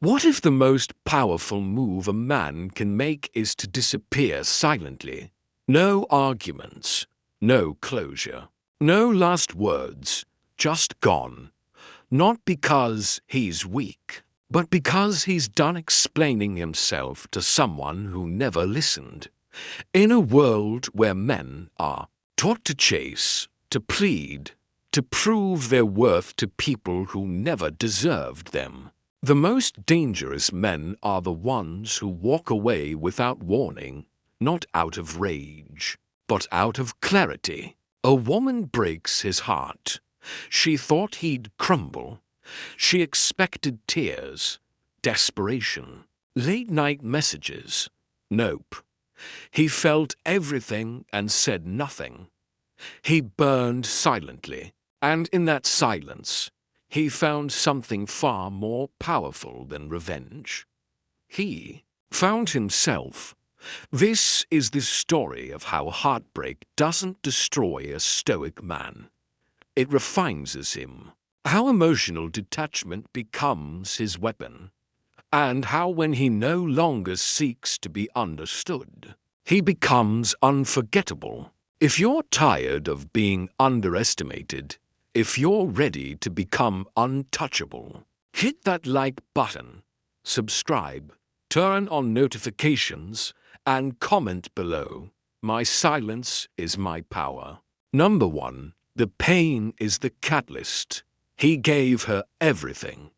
What if the most powerful move a man can make is to disappear silently? No arguments, no closure, no last words, just gone. Not because he's weak, but because he's done explaining himself to someone who never listened. In a world where men are taught to chase, to plead, to prove their worth to people who never deserved them, the most dangerous men are the ones who walk away without warning, not out of rage, but out of clarity. A woman breaks his heart. She thought he'd crumble. She expected tears, desperation, late-night messages. Nope. He felt everything and said nothing. He burned silently, and in that silence, he found something far more powerful than revenge. He found himself. This is the story of how heartbreak doesn't destroy a stoic man. It refines him. How emotional detachment becomes his weapon. And how when he no longer seeks to be understood, he becomes unforgettable. If you're tired of being underestimated, if you're ready to become untouchable, hit that like button, subscribe, turn on notifications, and comment below. My silence is my power. Number 1. The pain is the catalyst. He gave her everything.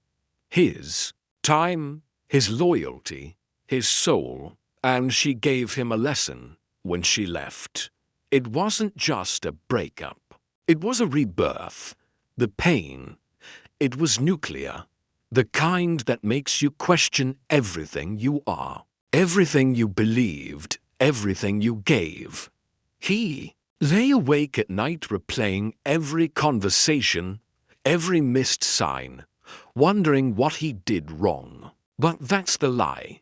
His time, his loyalty, his soul, and she gave him a lesson when she left. It wasn't just a breakup. It was a rebirth. The pain, it was nuclear. The kind that makes you question everything you are, everything you believed, everything you gave. He lay awake at night replaying every conversation, every missed sign, wondering what he did wrong. But that's the lie.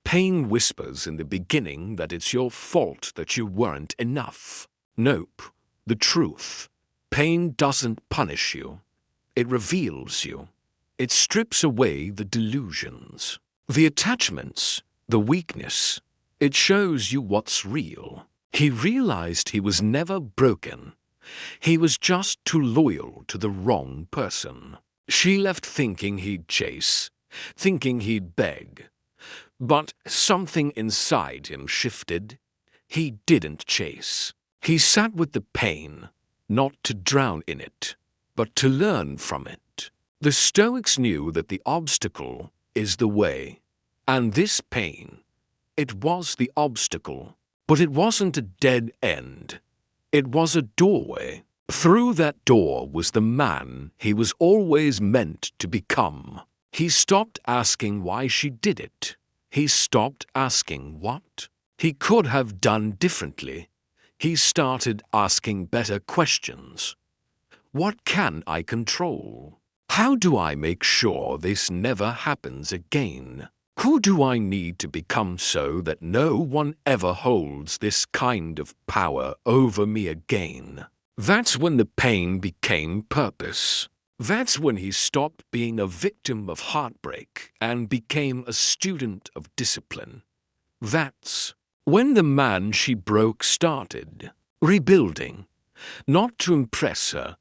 Pain whispers in the beginning that it's your fault that you weren't enough. Nope. The truth. Pain doesn't punish you. It reveals you. It strips away the delusions, the attachments, the weakness. It shows you what's real. He realized he was never broken. He was just too loyal to the wrong person. She left thinking he'd chase, thinking he'd beg. But something inside him shifted. He didn't chase. He sat with the pain, not to drown in it, but to learn from it. The Stoics knew that the obstacle is the way, and this pain, it was the obstacle. But it wasn't a dead end. It was a doorway. Through that door was the man he was always meant to become. He stopped asking why she did it. He stopped asking what he could have done differently. He started asking better questions. What can I control? How do I make sure this never happens again? Who do I need to become so that no one ever holds this kind of power over me again? That's when the pain became purpose. That's when he stopped being a victim of heartbreak and became a student of discipline. That's when the man she broke started rebuilding, not to impress her,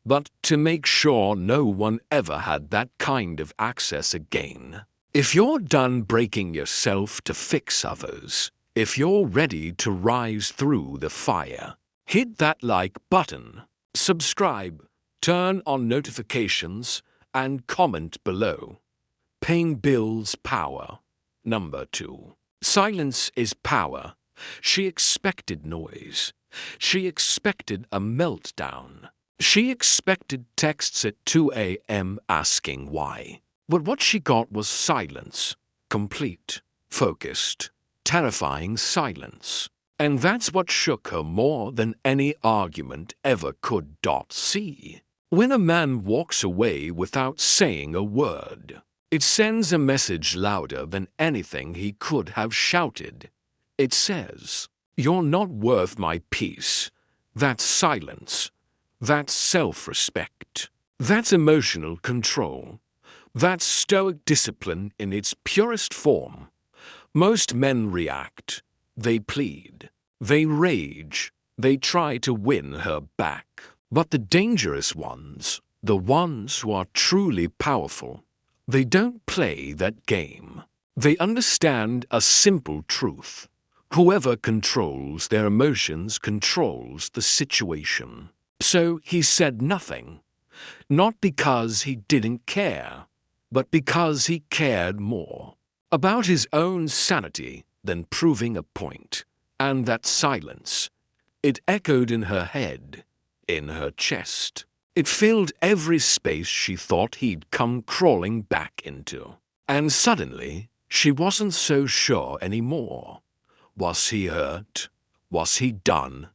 but to make sure no one ever had that kind of access again. If you're done breaking yourself to fix others, if you're ready to rise through the fire, hit that like button, subscribe, turn on notifications, and comment below. Pain builds power. Number 2. Silence is power. She expected noise. She expected a meltdown. She expected texts at 2 a.m. asking why. But what she got was silence. Complete, focused, terrifying silence. And that's what shook her more than any argument ever could. See, when a man walks away without saying a word, it sends a message louder than anything he could have shouted. It says, "You're not worth my peace." That's silence. That's self-respect. That's emotional control. That's Stoic discipline in its purest form. Most men react. They plead. They rage. They try to win her back. But the dangerous ones, the ones who are truly powerful, they don't play that game. They understand a simple truth. Whoever controls their emotions controls the situation. So he said nothing, not because he didn't care, but because he cared more about his own sanity than proving a point. And that silence, it echoed in her head, in her chest. It filled every space she thought he'd come crawling back into. And suddenly, she wasn't so sure anymore. Was he hurt? Was he done?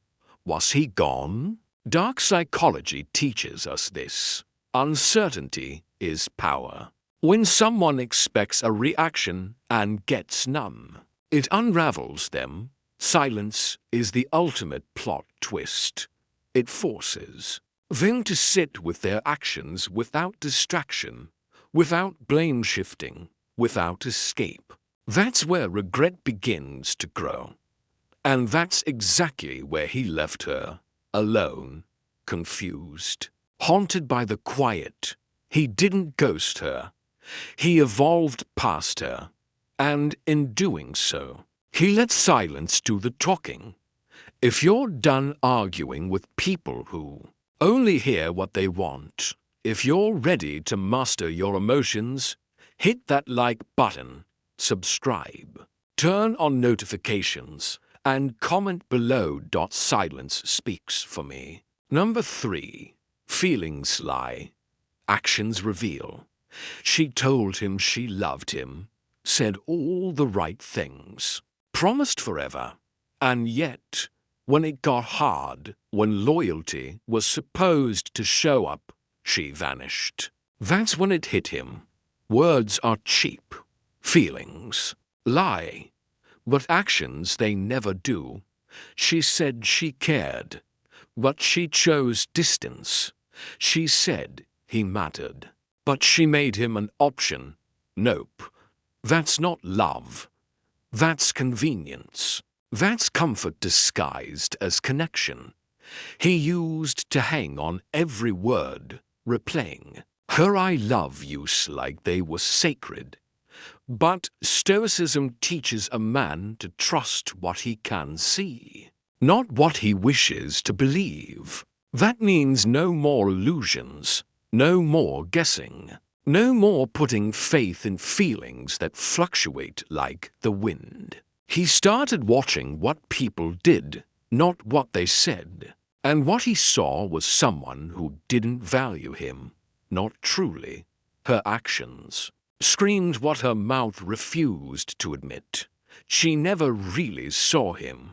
Was he gone? Dark psychology teaches us this. Uncertainty is power. When someone expects a reaction and gets none, it unravels them. Silence is the ultimate plot twist. It forces them to sit with their actions without distraction, without blame shifting, without escape. That's where regret begins to grow. And that's exactly where he left her, alone, confused, haunted by the quiet. He didn't ghost her. He evolved past her. And in doing so, he let silence do the talking. If you're done arguing with people who only hear what they want, if you're ready to master your emotions, hit that like button, subscribe, turn on notifications, and comment below. Silence speaks for me. Number 3. Feelings lie. Actions reveal. She told him she loved him, said all the right things, promised forever. And yet, when it got hard, when loyalty was supposed to show up, she vanished. That's when it hit him. Words are cheap. Feelings lie. But actions, they never do. She said she cared, but she chose distance. She said he mattered, but she made him an option. Nope. That's not love. That's convenience. That's comfort disguised as connection. He used to hang on every word, replaying her I love yous like they were sacred. But Stoicism teaches a man to trust what he can see, not what he wishes to believe. That means no more illusions, no more guessing, no more putting faith in feelings that fluctuate like the wind. He started watching what people did, not what they said. And what he saw was someone who didn't value him, not truly. Her actions screamed what her mouth refused to admit. She never really saw him.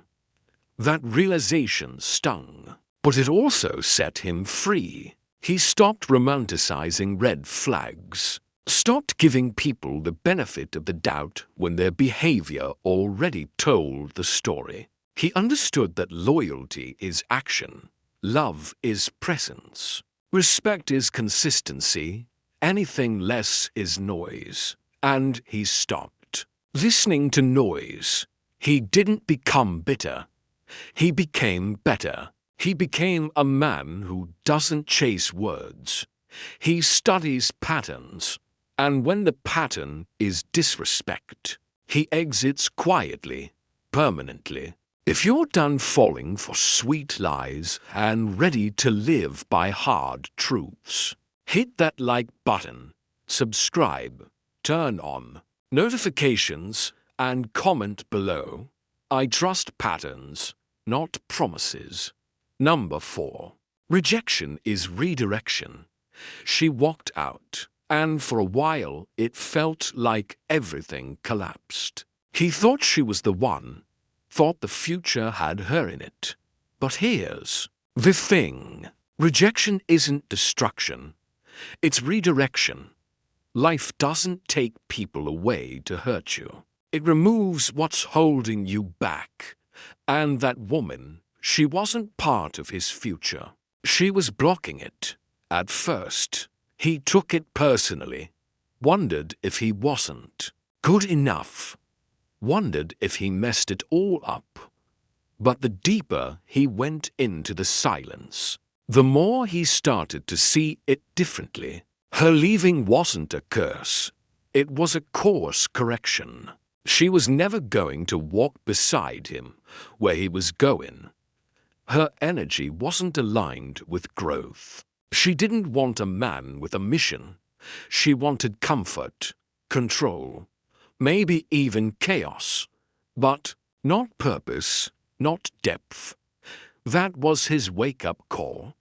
That realization stung, but it also set him free. He stopped romanticizing red flags, stopped giving people the benefit of the doubt when their behavior already told the story. He understood that loyalty is action, love is presence, respect is consistency, anything less is noise. And he stopped listening to noise. He didn't become bitter. He became better. He became a man who doesn't chase words. He studies patterns. And when the pattern is disrespect, he exits quietly, permanently. If you're done falling for sweet lies and ready to live by hard truths, hit that like button, subscribe, turn on notifications, and comment below. I trust patterns, not promises. Number 4. Rejection is redirection. She walked out, and for a while it felt like everything collapsed. He thought she was the one, thought the future had her in it. But here's the thing. Rejection isn't destruction. It's redirection. Life doesn't take people away to hurt you. It removes what's holding you back. And that woman, she wasn't part of his future. She was blocking it. At first, he took it personally. wondered if he wasn't good enough, wondered if he messed it all up. But the deeper he went into the silence, the more he started to see it differently. Her leaving wasn't a curse. It was a course correction. She was never going to walk beside him where he was going. Her energy wasn't aligned with growth. She didn't want a man with a mission. She wanted comfort, control, maybe even chaos, but not purpose, not depth. That was his wake-up call.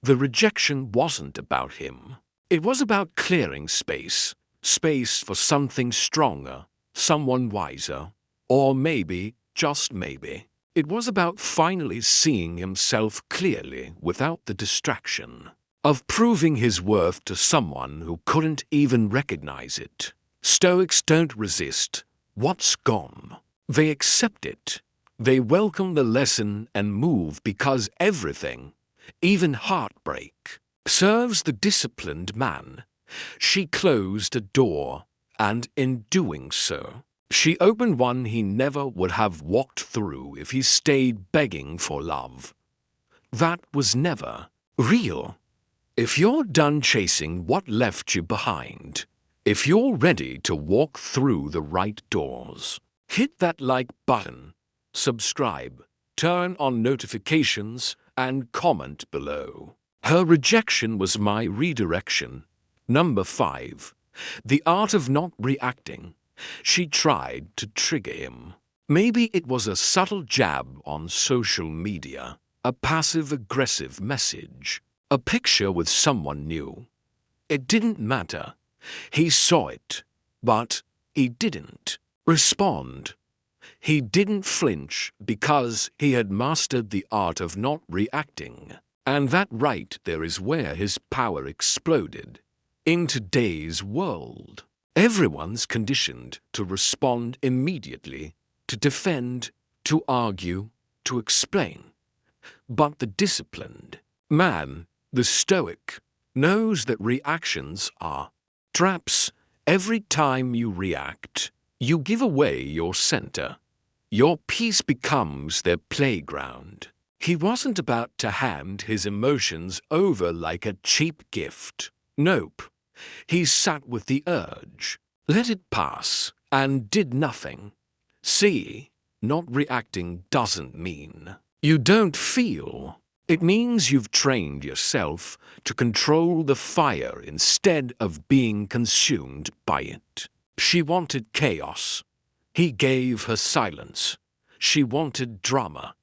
The rejection wasn't about him. It was about clearing space for something stronger, someone wiser, or maybe, just maybe, it was about finally seeing himself clearly without the distraction of proving his worth to someone who couldn't even recognize it. Stoics don't resist what's gone. They accept it. They welcome the lesson and move because everything, even heartbreak, serves the disciplined man. She closed a door, and in doing so, she opened one he never would have walked through if he stayed begging for love. That was never real. If you're done chasing what left you behind, if you're ready to walk through the right doors, hit that like button, subscribe, turn on notifications, and comment below. Her rejection was my redirection. Number 5. The art of not reacting. She tried to trigger him. Maybe it was a subtle jab on social media, a passive-aggressive message, a picture with someone new. It didn't matter. He saw it, but he didn't respond. He didn't flinch because he had mastered the art of not reacting. And that right there is where his power exploded. In today's world, everyone's conditioned to respond immediately, to defend, to argue, to explain. But the disciplined man, the Stoic, knows that reactions are traps. Every time you react, you give away your center. Your peace becomes their playground. He wasn't about to hand his emotions over like a cheap gift. Nope. He sat with the urge, let it pass, and did nothing. See, not reacting doesn't mean you don't feel. It means you've trained yourself to control the fire instead of being consumed by it. She wanted chaos. He gave her silence. She wanted drama.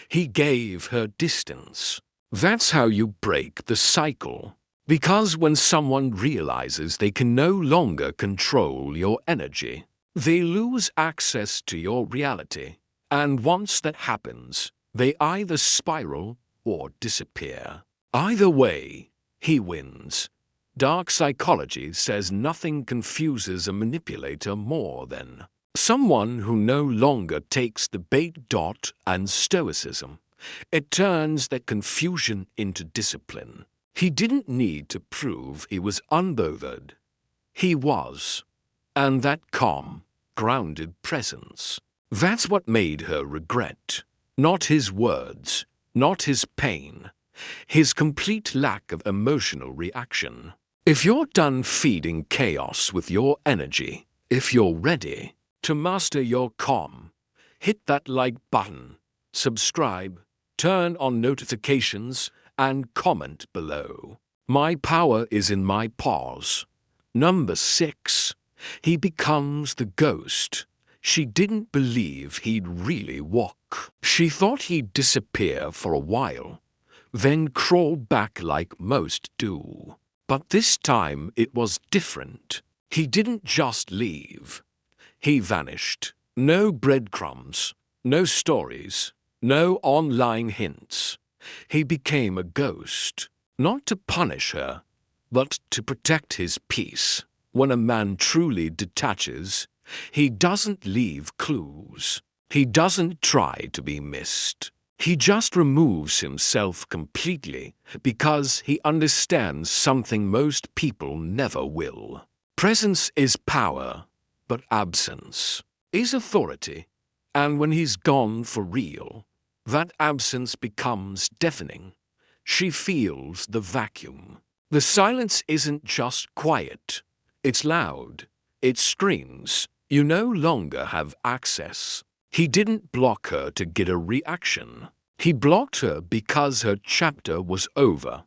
He gave her distance. That's how you break the cycle. Because when someone realizes they can no longer control your energy, they lose access to your reality. And once that happens, they either spiral or disappear. Either way, he wins. Dark psychology says nothing confuses a manipulator more than someone who no longer takes the bait. And stoicism. It turns that confusion into discipline. He didn't need to prove he was unbothered. He was. And that calm, grounded presence. That's what made her regret. Not his words, not his pain, his complete lack of emotional reaction. If you're done feeding chaos with your energy, if you're ready to master your calm, hit that like button, subscribe, turn on notifications, and comment below. My power is in my pause. Number 6. He becomes the ghost. She didn't believe he'd really walk. She thought he'd disappear for a while, then crawl back like most do. But this time it was different. He didn't just leave. He vanished. No breadcrumbs, no stories, no online hints. He became a ghost, not to punish her, but to protect his peace. When a man truly detaches, he doesn't leave clues. He doesn't try to be missed. He just removes himself completely because he understands something most people never will. Presence is power, but absence is authority. And when he's gone for real, that absence becomes deafening. She feels the vacuum. The silence isn't just quiet. It's loud. It screams. You no longer have access. He didn't block her to get a reaction. He blocked her because her chapter was over.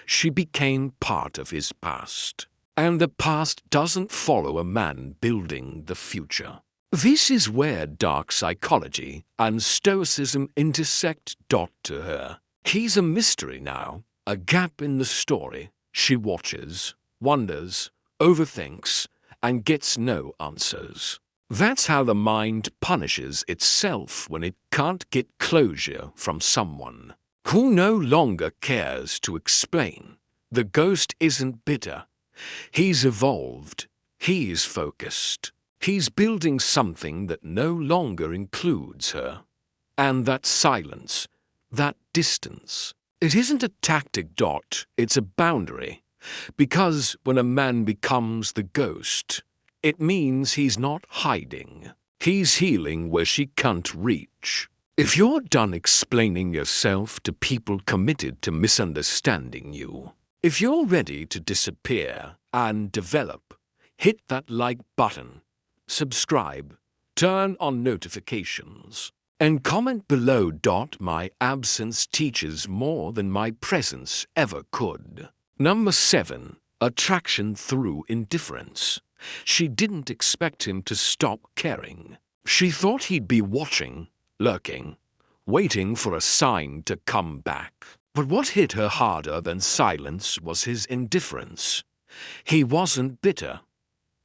She became part of his past. And the past doesn't follow a man building the future. This is where dark psychology and Stoicism intersect. To her, he's a mystery now, a gap in the story. She watches, wonders, overthinks, and gets no answers. That's how the mind punishes itself when it can't get closure from someone who no longer cares to explain. The ghost isn't bitter. He's evolved. He's focused. He's building something that no longer includes her. And that silence, that distance, it isn't a tactic. It's a boundary. Because when a man becomes the ghost, it means he's not hiding. He's healing where she can't reach. If you're done explaining yourself to people committed to misunderstanding you, if you're ready to disappear and develop, hit that like button, subscribe, turn on notifications, and comment below. My absence teaches more than my presence ever could. Number 7. Attraction through indifference. She didn't expect him to stop caring. She thought he'd be watching, lurking, waiting for a sign to come back. But what hit her harder than silence was his indifference. He wasn't bitter.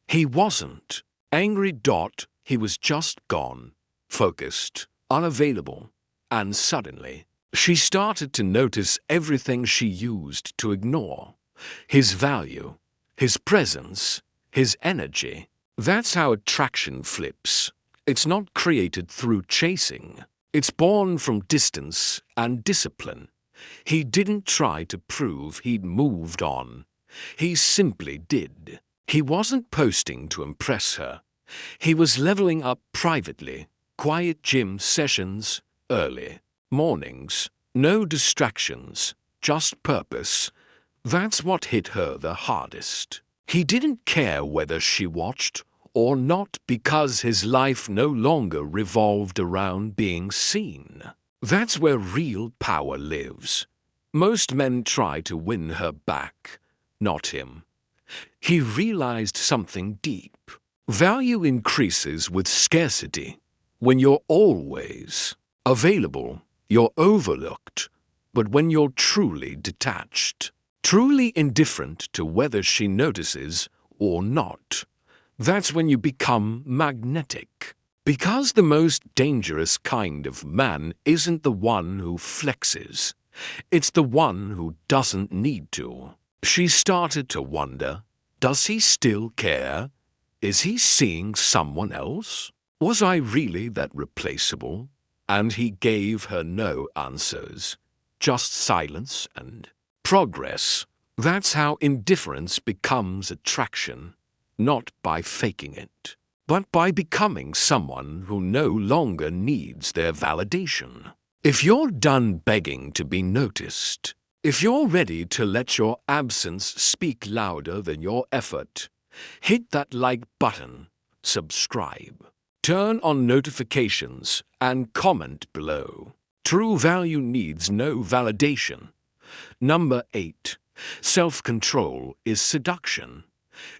He wasn't angry. He was just gone, focused, unavailable. And suddenly, she started to notice everything she used to ignore. His value, his presence, his energy. That's how attraction flips. It's not created through chasing. It's born from distance and discipline. He didn't try to prove he'd moved on. He simply did. He wasn't posting to impress her. He was leveling up privately. Quiet gym sessions, early mornings, no distractions, just purpose. That's what hit her the hardest. He didn't care whether she watched or not because his life no longer revolved around being seen. That's where real power lives. Most men try to win her back, not him. He realized something deep. Value increases with scarcity. When you're always available, you're overlooked. But when you're truly detached, truly indifferent to whether she notices or not, that's when you become magnetic. Because the most dangerous kind of man isn't the one who flexes. It's the one who doesn't need to. She started to wonder, does he still care? Is he seeing someone else? Was I really that replaceable? And he gave her no answers, just silence and progress. That's how indifference becomes attraction, not by faking it, but by becoming someone who no longer needs their validation. If you're done begging to be noticed, if you're ready to let your absence speak louder than your effort, hit that like button, subscribe, turn on notifications, and comment below. True value needs no validation. Number 8. Self-control is seduction.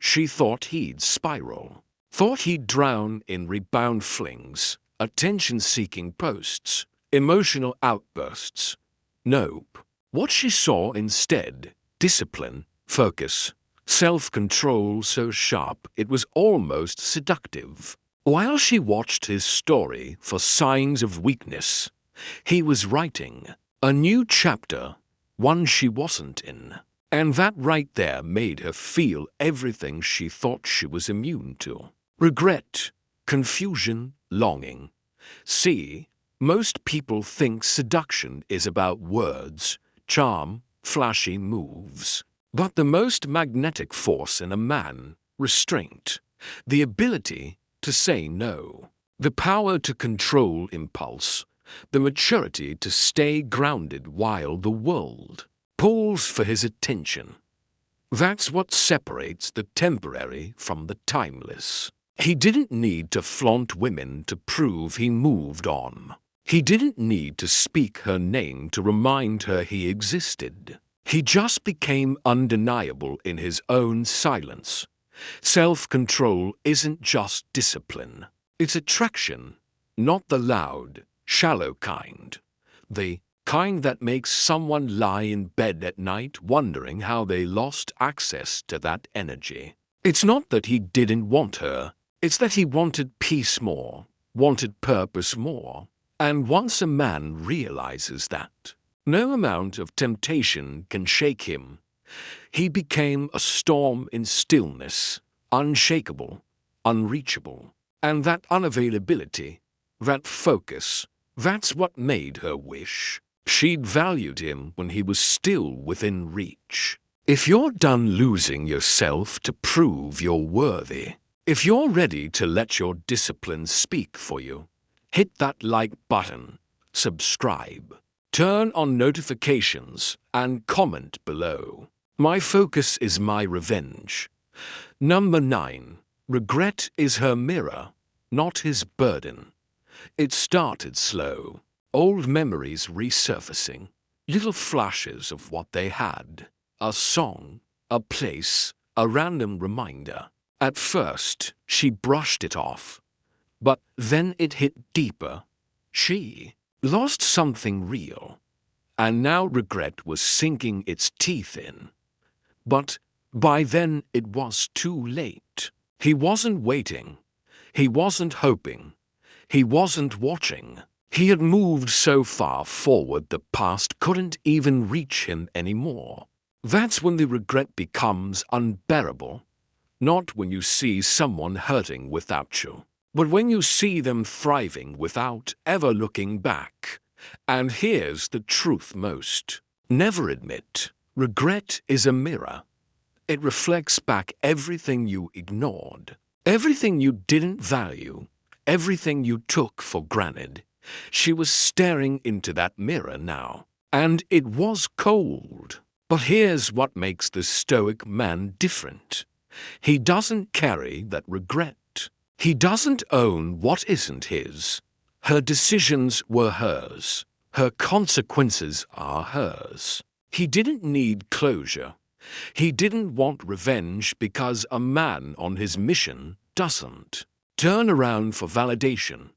She thought he'd spiral, thought he'd drown in rebound flings, attention-seeking posts, emotional outbursts. Nope. What she saw instead, discipline, focus, self-control so sharp it was almost seductive. While she watched his story for signs of weakness, he was writing a new chapter, one she wasn't in. And that right there made her feel everything she thought she was immune to. Regret, confusion, longing. See, most people think seduction is about words, charm, flashy moves. But the most magnetic force in a man restraint, the ability to say no, the power to control impulse, the maturity to stay grounded while the world pulls for his attention. That's what separates the temporary from the timeless. He didn't need to flaunt women to prove he moved on. He didn't need to speak her name to remind her he existed. He just became undeniable in his own silence. Self-control isn't just discipline. It's attraction, not the loud, shallow kind. The kind that makes someone lie in bed at night wondering how they lost access to that energy. It's not that he didn't want her. It's that he wanted peace more, wanted purpose more. And once a man realizes that, no amount of temptation can shake him. He became a storm in stillness, unshakable, unreachable. And that unavailability, that focus, that's what made her wish. She'd valued him when he was still within reach. If you're done losing yourself to prove you're worthy, if you're ready to let your discipline speak for you, hit that like button, subscribe, turn on notifications, and comment below. My focus is my revenge. Number 9. Regret is her mirror, not his burden. It started slow, old memories resurfacing, little flashes of what they had, a song, a place, a random reminder. At first, she brushed it off, but then it hit deeper. She lost something real, and now regret was sinking its teeth in. But by then it was too late. He wasn't waiting. He wasn't hoping. He wasn't watching. He had moved so far forward the past couldn't even reach him anymore. That's when the regret becomes unbearable. Not when you see someone hurting without you, but when you see them thriving without ever looking back. And here's the truth most never admit. Regret is a mirror. It reflects back everything you ignored, everything you didn't value, everything you took for granted. She was staring into that mirror now, and it was cold. But here's what makes the Stoic man different. He doesn't carry that regret. He doesn't own what isn't his. Her decisions were hers. Her consequences are hers. He didn't need closure. He didn't want revenge because a man on his mission doesn't turn around for validation.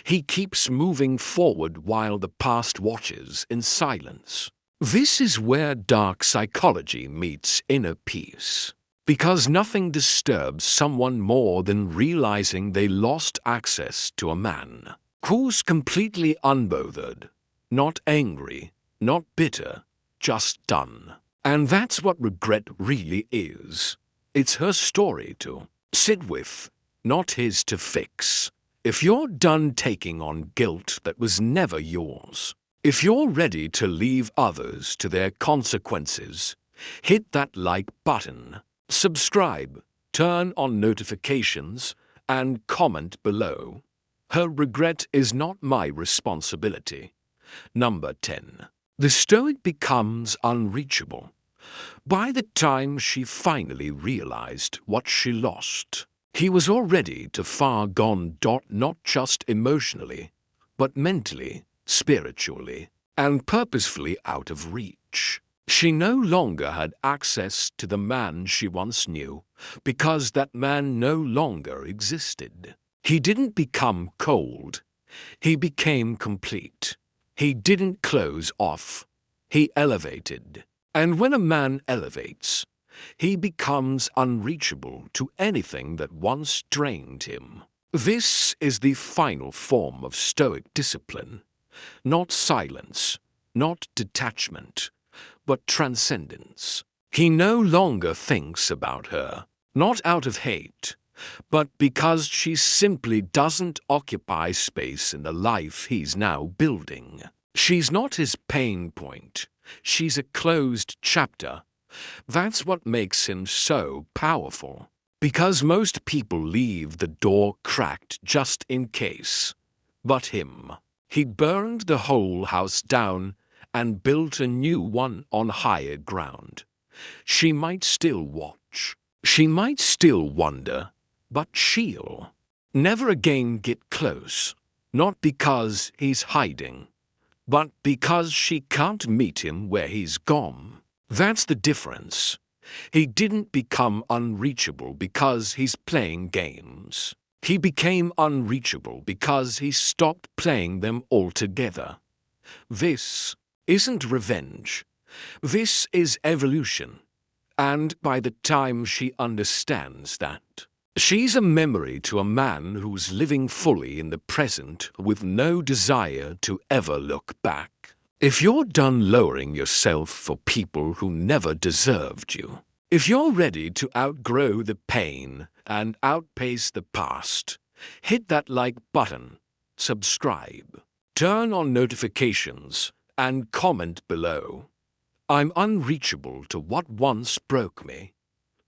He keeps moving forward while the past watches in silence. This is where dark psychology meets inner peace. Because nothing disturbs someone more than realizing they lost access to a man who's completely unbothered, not angry, not bitter, just done. And that's what regret really is. It's her story to sit with, not his to fix. If you're done taking on guilt that was never yours, if you're ready to leave others to their consequences, hit that like button, subscribe, turn on notifications, and comment below. Her regret is not my responsibility. Number 10. The Stoic becomes unreachable. By the time she finally realized what she lost, he was already too far gone, not just emotionally, but mentally, spiritually, and purposefully out of reach. She no longer had access to the man she once knew, because that man no longer existed. He didn't become cold. He became complete. He didn't close off. He elevated. And when a man elevates, he becomes unreachable to anything that once drained him. This is the final form of Stoic discipline. Not silence, not detachment, but transcendence. He no longer thinks about her, not out of hate, but because she simply doesn't occupy space in the life he's now building. She's not his pain point. She's a closed chapter. That's what makes him so powerful. Because most people leave the door cracked just in case. But him, he burned the whole house down and built a new one on higher ground. She might still watch. She might still wonder, but she'll never again get close. Not because he's hiding, but because she can't meet him where he's gone. That's the difference. He didn't become unreachable because he's playing games. He became unreachable because he stopped playing them altogether. This isn't revenge. This is evolution. And by the time she understands that, she's a memory to a man who's living fully in the present with no desire to ever look back. If you're done lowering yourself for people who never deserved you, if you're ready to outgrow the pain and outpace the past, hit that like button, subscribe, turn on notifications, and comment below. I'm unreachable to what once broke me.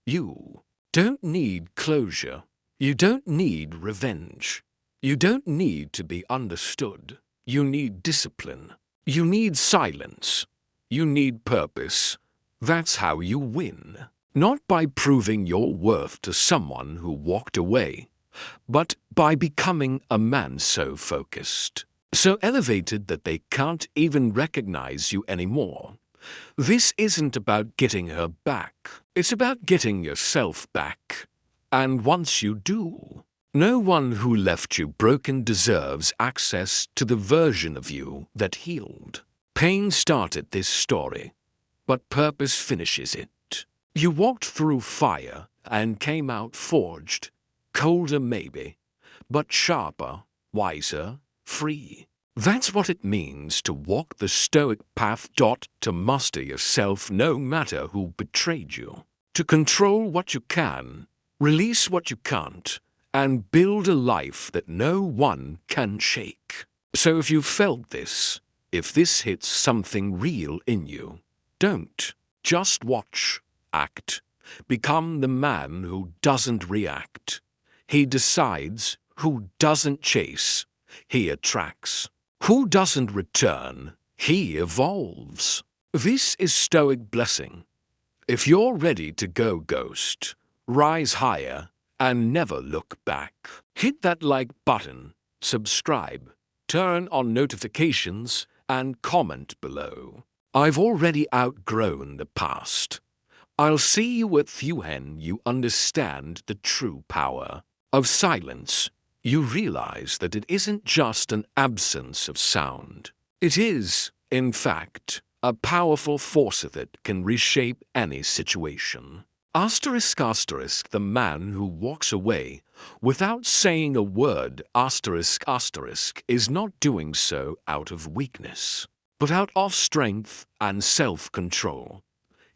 You don't need closure. You don't need revenge. You don't need to be understood. You need discipline. You need silence. You need purpose. That's how you win. Not by proving your worth to someone who walked away, but by becoming a man so focused, so elevated that they can't even recognize you anymore. This isn't about getting her back. It's about getting yourself back. And once you do, no one who left you broken deserves access to the version of you that healed. Pain started this story, but purpose finishes it. You walked through fire and came out forged, colder maybe, but sharper, wiser, free. That's what it means to walk the Stoic path. To master yourself no matter who betrayed you. To control what you can, release what you can't, and build a life that no one can shake. So if you felt this, if this hits something real in you, don't just watch, act. Become the man who doesn't react. He decides, who doesn't chase. He attracts. Who doesn't return, he evolves. This is Stoic blessing. If you're ready to go ghost, rise higher, and never look back, hit that like button, subscribe, turn on notifications, and comment below. I've already outgrown the past. I'll see you at when you understand the true power of silence. You realize that it isn't just an absence of sound. It is, in fact, a powerful force that can reshape any situation. The man who walks away without saying a word is not doing so out of weakness, but out of strength and self-control.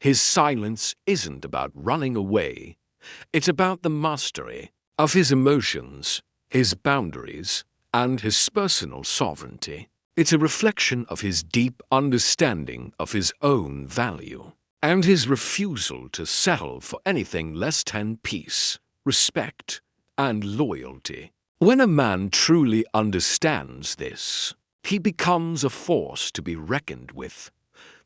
His silence isn't about running away. It's about the mastery of his emotions, his boundaries, and his personal sovereignty. It's a reflection of his deep understanding of his own value, and his refusal to settle for anything less than peace, respect, and loyalty. When a man truly understands this, he becomes a force to be reckoned with.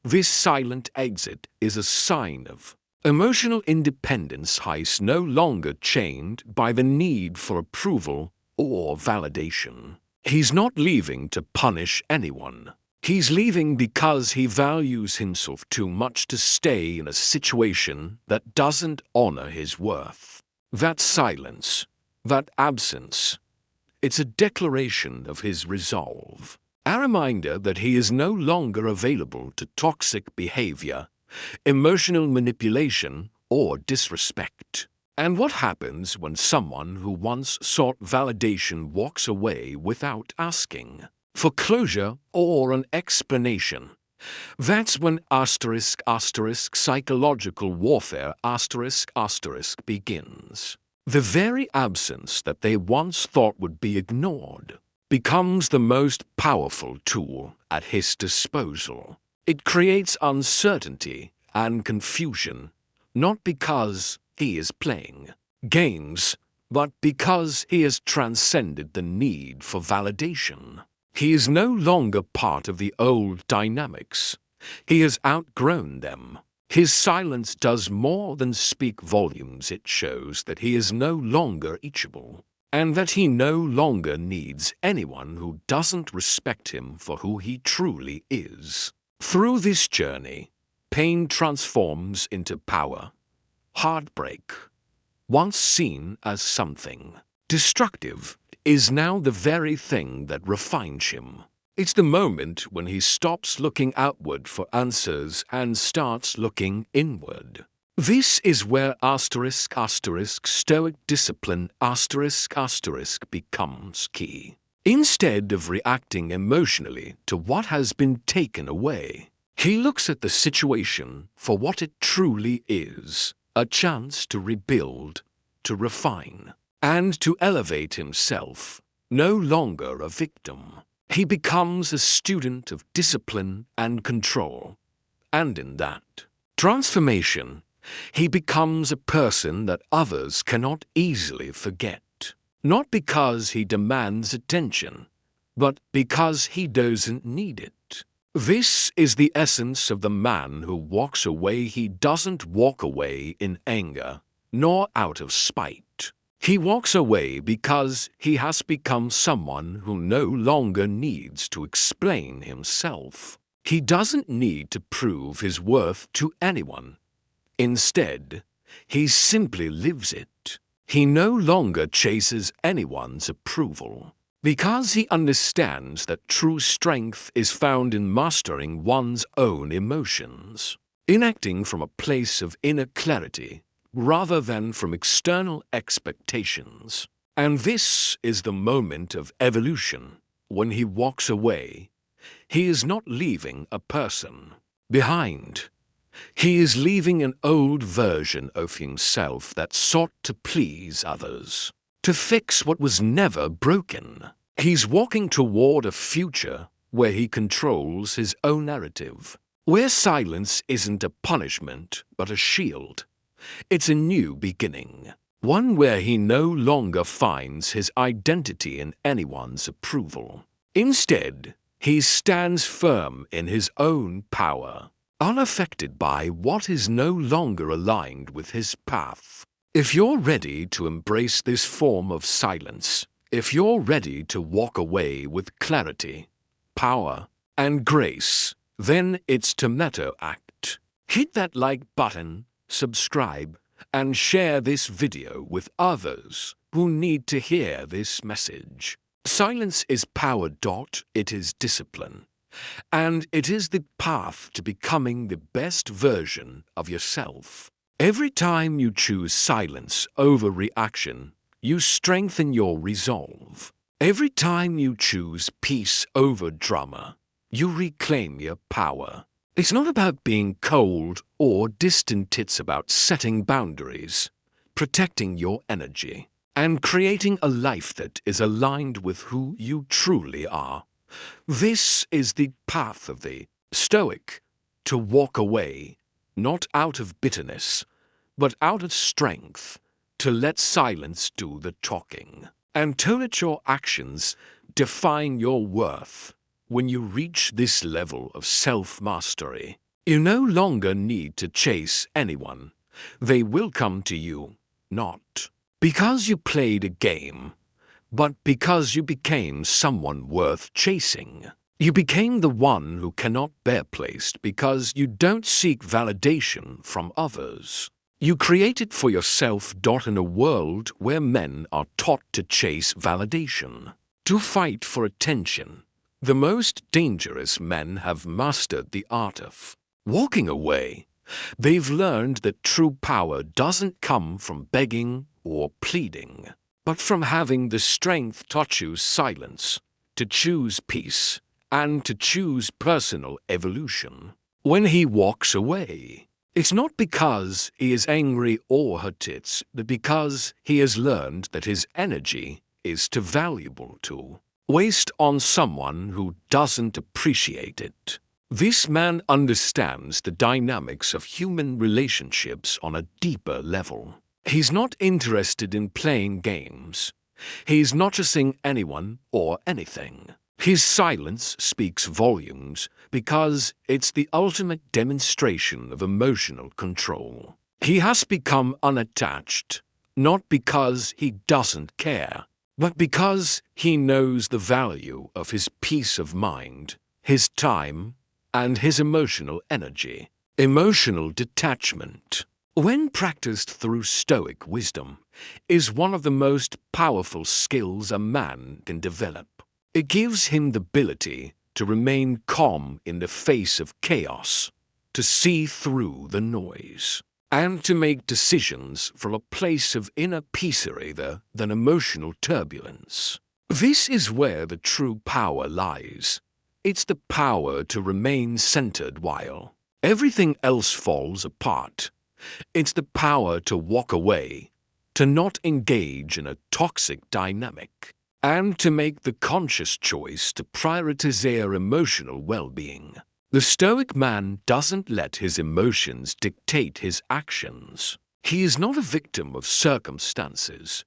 This silent exit is a sign of emotional independence. He's no longer chained by the need for approval or validation. He's not leaving to punish anyone. He's leaving because he values himself too much to stay in a situation that doesn't honor his worth. That silence, that absence, it's a declaration of his resolve. A reminder that he is no longer available to toxic behavior, emotional manipulation, or disrespect. And what happens when someone who once sought validation walks away without asking for closure or an explanation? That's when psychological warfare begins. The very absence that they once thought would be ignored becomes the most powerful tool at his disposal. It creates uncertainty and confusion, not because he is playing, games, but because he has transcended the need for validation. He is no longer part of the old dynamics. He has outgrown them. His silence does more than speak volumes. It shows that he is no longer teachable, and that he no longer needs anyone who doesn't respect him for who he truly is. Through this journey, pain transforms into power. Heartbreak, once seen as something destructive, is now the very thing that refines him. It's the moment when he stops looking outward for answers and starts looking inward. This is where Stoic discipline becomes key. Instead of reacting emotionally to what has been taken away, he looks at the situation for what it truly is, a chance to rebuild, to refine, and to elevate himself, no longer a victim. He becomes a student of discipline and control, and in that transformation, he becomes a person that others cannot easily forget, not because he demands attention, but because he doesn't need it. This is the essence of the man who walks away. He doesn't walk away in anger, nor out of spite. He walks away because he has become someone who no longer needs to explain himself. He doesn't need to prove his worth to anyone. Instead, he simply lives it. He no longer chases anyone's approval, because he understands that true strength is found in mastering one's own emotions, in acting from a place of inner clarity rather than from external expectations. And this is the moment of evolution. When he walks away, he is not leaving a person behind. He is leaving an old version of himself that sought to please others, to fix what was never broken. He's walking toward a future where he controls his own narrative, where silence isn't a punishment but a shield. It's a new beginning, one where he no longer finds his identity in anyone's approval. Instead, he stands firm in his own power, unaffected by what is no longer aligned with his path. If you're ready to embrace this form of silence, if you're ready to walk away with clarity, power, and grace, then it's time to act. Hit that like button, subscribe, and share this video with others who need to hear this message. Silence is power. It is discipline. And it is the path to becoming the best version of yourself. Every time you choose silence over reaction, you strengthen your resolve. Every time you choose peace over drama, you reclaim your power. It's not about being cold or distant. It's about setting boundaries, protecting your energy, and creating a life that is aligned with who you truly are. This is the path of the Stoic, to walk away, not out of bitterness, but out of strength, to let silence do the talking, and to let your actions define your worth. When you reach this level of self-mastery, you no longer need to chase anyone. They will come to you, not because you played a game, but because you became someone worth chasing. You became the one who cannot be placed because you don't seek validation from others. You created for yourself. In a world where men are taught to chase validation, to fight for attention, the most dangerous men have mastered the art of walking away. They've learned that true power doesn't come from begging or pleading, but from having the strength to choose silence, to choose peace, and to choose personal evolution. When he walks away, it's not because he is angry or hurt, it's because he has learned that his energy is too valuable to waste on someone who doesn't appreciate it. This man understands the dynamics of human relationships on a deeper level. He's not interested in playing games. He's not chasing anyone or anything. His silence speaks volumes because it's the ultimate demonstration of emotional control. He has become unattached, not because he doesn't care, but because he knows the value of his peace of mind, his time, and his emotional energy. Emotional detachment, when practiced through Stoic wisdom, is one of the most powerful skills a man can develop. It gives him the ability to remain calm in the face of chaos, to see through the noise, and to make decisions from a place of inner peace rather than emotional turbulence. This is where the true power lies. It's the power to remain centered while everything else falls apart. It's the power to walk away, to not engage in a toxic dynamic, and to make the conscious choice to prioritize their emotional well-being. The Stoic man doesn't let his emotions dictate his actions. He is not a victim of circumstances,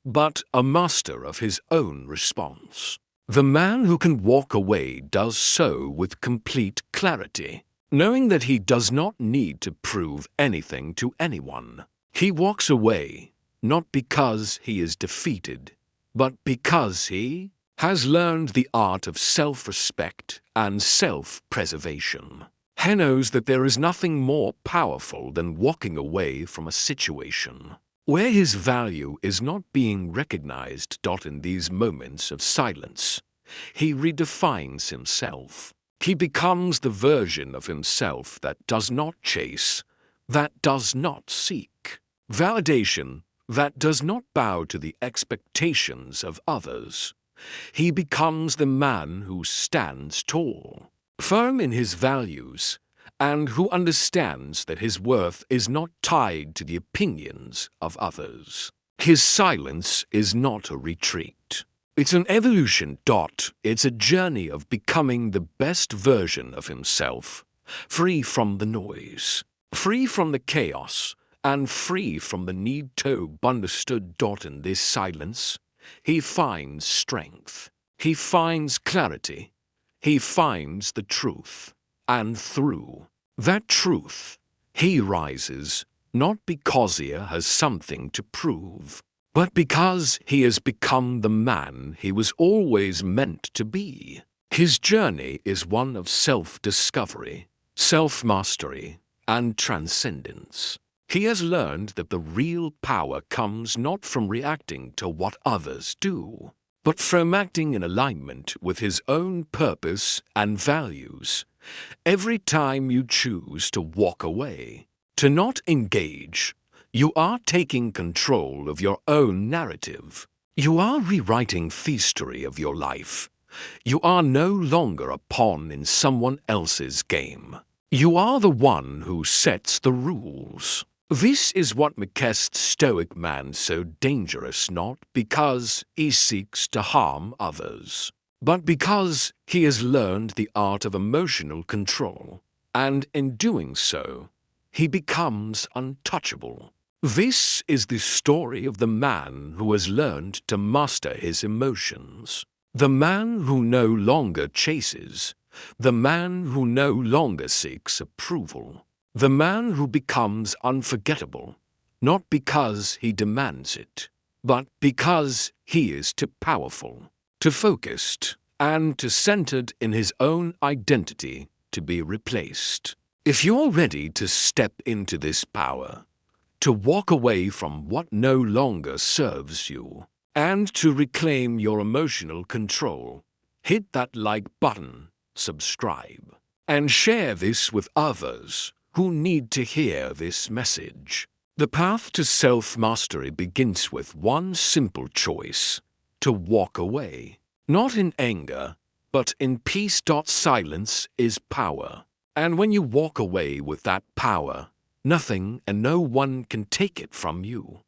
but a master of his own response. The man who can walk away does so with complete clarity, knowing that he does not need to prove anything to anyone. He walks away not because he is defeated, but because he has learned the art of self-respect and self-preservation. He knows that there is nothing more powerful than walking away from a situation where his value is not being recognized. In these moments of silence, he redefines himself. He becomes the version of himself that does not chase, that does not seek validation, that does not bow to the expectations of others. He becomes the man who stands tall, firm in his values, and who understands that his worth is not tied to the opinions of others. His silence is not a retreat. It's an evolution. It's a journey of becoming the best version of himself, free from the noise, free from the chaos, and free from the need to be understood. In this silence, he finds strength, he finds clarity, he finds the truth, and through that truth, he rises, not because he has something to prove, but because he has become the man he was always meant to be. His journey is one of self-discovery, self-mastery, and transcendence. He has learned that the real power comes not from reacting to what others do, but from acting in alignment with his own purpose and values. Every time you choose to walk away, to not engage, you are taking control of your own narrative. You are rewriting the history of your life. You are no longer a pawn in someone else's game. You are the one who sets the rules. This is what makes the Stoic man so dangerous, not because he seeks to harm others, but because he has learned the art of emotional control, and in doing so, he becomes untouchable. This is the story of the man who has learned to master his emotions, the man who no longer chases, the man who no longer seeks approval, the man who becomes unforgettable, not because he demands it, but because he is too powerful, too focused, and too centered in his own identity to be replaced. If you're ready to step into this power, to walk away from what no longer serves you, and to reclaim your emotional control, hit that like button, subscribe, and share this with others who need to hear this message. The path to self-mastery begins with one simple choice: to walk away. Not in anger, but in peace. Silence is power. And when you walk away with that power, nothing and no one can take it from you.